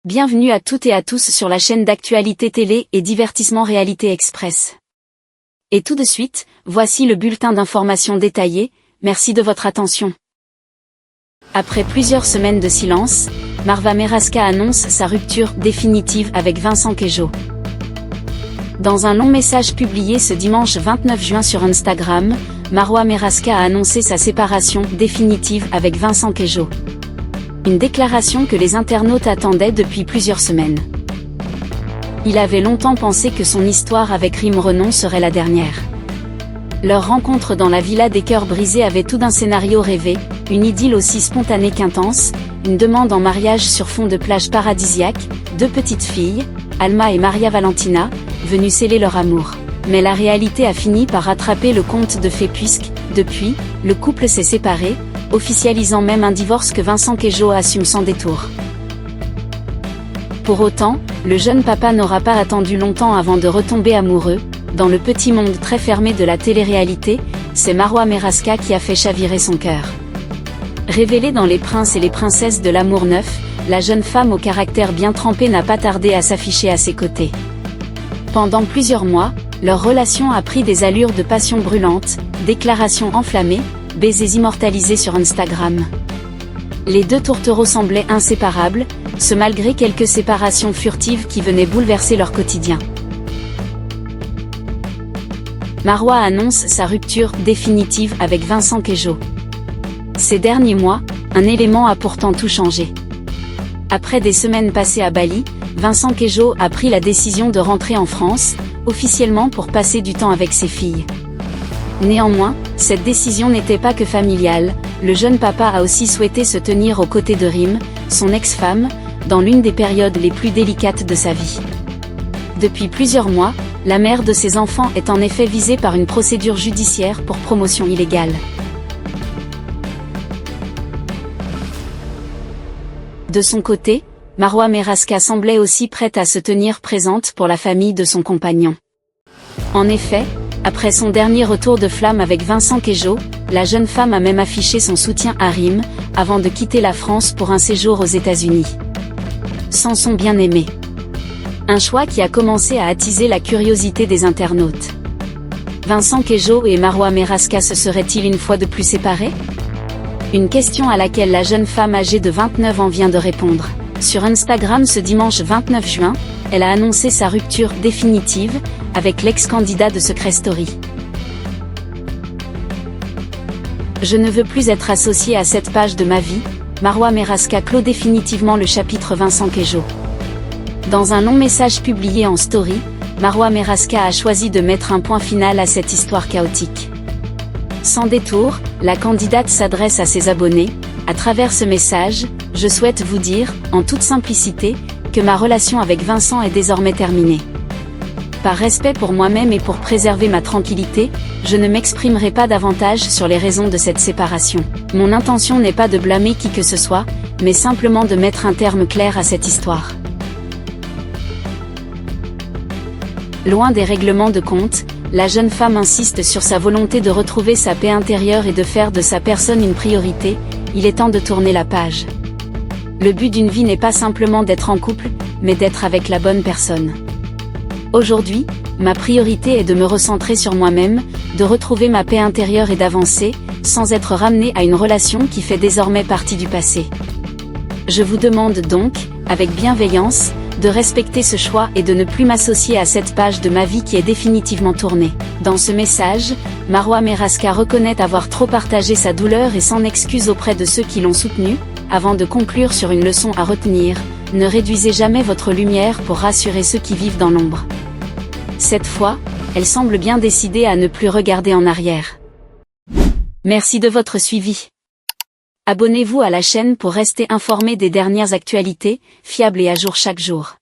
Bienvenue à toutes et à tous sur la chaîne d'actualité télé et divertissement Réalité Express. Et tout de suite, voici le bulletin d'information détaillé, merci de votre attention. Après plusieurs semaines de silence, Marwa Meraska annonce sa rupture définitive avec Vincent Queijo. Dans un long message publié ce dimanche 29 juin sur Instagram, Marwa Meraska a annoncé sa séparation définitive avec Vincent Queijo. Une déclaration que les internautes attendaient depuis plusieurs semaines. Il avait longtemps pensé que son histoire avec Rim Renon serait la dernière. Leur rencontre dans la villa des cœurs brisés avait tout d'un scénario rêvé, une idylle aussi spontanée qu'intense, une demande en mariage sur fond de plage paradisiaque, deux petites filles, Alma et Maria Valentina, venues sceller leur amour. Mais la réalité a fini par rattraper le conte de fées puisque, depuis, le couple s'est séparé, officialisant même un divorce que Vincent Queijo assume sans détour. Pour autant, le jeune papa n'aura pas attendu longtemps avant de retomber amoureux. Dans le petit monde très fermé de la télé-réalité, c'est Marwa Meraska qui a fait chavirer son cœur. Révélée dans Les Princes et les Princesses de l'amour neuf, la jeune femme au caractère bien trempé n'a pas tardé à s'afficher à ses côtés. Pendant plusieurs mois, leur relation a pris des allures de passion brûlante, déclarations enflammées, baisers immortalisés sur Instagram. Les deux tourtereaux semblaient inséparables, ce malgré quelques séparations furtives qui venaient bouleverser leur quotidien. Marwa annonce sa rupture définitive avec Vincent Queijo. Ces derniers mois, un élément a pourtant tout changé. Après des semaines passées à Bali, Vincent Queijo a pris la décision de rentrer en France, officiellement pour passer du temps avec ses filles. Néanmoins, cette décision n'était pas que familiale, le jeune papa a aussi souhaité se tenir aux côtés de Rim, son ex-femme, dans l'une des périodes les plus délicates de sa vie. Depuis plusieurs mois, la mère de ses enfants est en effet visée par une procédure judiciaire pour promotion illégale. De son côté, Marwa Meraska semblait aussi prête à se tenir présente pour la famille de son compagnon. En effet, après son dernier retour de flamme avec Vincent Queijo, la jeune femme a même affiché son soutien à Rim, avant de quitter la France pour un séjour aux États-Unis. Sans son bien-aimé. Un choix qui a commencé à attiser la curiosité des internautes. Vincent Queijo et Marwa Meraska se seraient-ils une fois de plus séparés? Une question à laquelle la jeune femme âgée de 29 ans vient de répondre. Sur Instagram ce dimanche 29 juin, elle a annoncé sa rupture définitive, avec l'ex-candidat de Secret Story. Je ne veux plus être associée à cette page de ma vie, Marwa Meraska clôt définitivement le chapitre Vincent Queijo. Dans un long message publié en story, Marwa Meraska a choisi de mettre un point final à cette histoire chaotique. Sans détour, la candidate s'adresse à ses abonnés. À travers ce message, je souhaite vous dire, en toute simplicité, que ma relation avec Vincent est désormais terminée. Par respect pour moi-même et pour préserver ma tranquillité, je ne m'exprimerai pas davantage sur les raisons de cette séparation. Mon intention n'est pas de blâmer qui que ce soit, mais simplement de mettre un terme clair à cette histoire. Loin des règlements de compte, la jeune femme insiste sur sa volonté de retrouver sa paix intérieure et de faire de sa personne une priorité. Il est temps de tourner la page. Le but d'une vie n'est pas simplement d'être en couple, mais d'être avec la bonne personne. Aujourd'hui, ma priorité est de me recentrer sur moi-même, de retrouver ma paix intérieure et d'avancer, sans être ramenée à une relation qui fait désormais partie du passé. Je vous demande donc, avec bienveillance, de respecter ce choix et de ne plus m'associer à cette page de ma vie qui est définitivement tournée. Dans ce message, Marwa Meraska reconnaît avoir trop partagé sa douleur et s'en excuse auprès de ceux qui l'ont soutenue, avant de conclure sur une leçon à retenir, ne réduisez jamais votre lumière pour rassurer ceux qui vivent dans l'ombre. Cette fois, elle semble bien décidée à ne plus regarder en arrière. Merci de votre suivi. Abonnez-vous à la chaîne pour rester informé des dernières actualités, fiables et à jour chaque jour.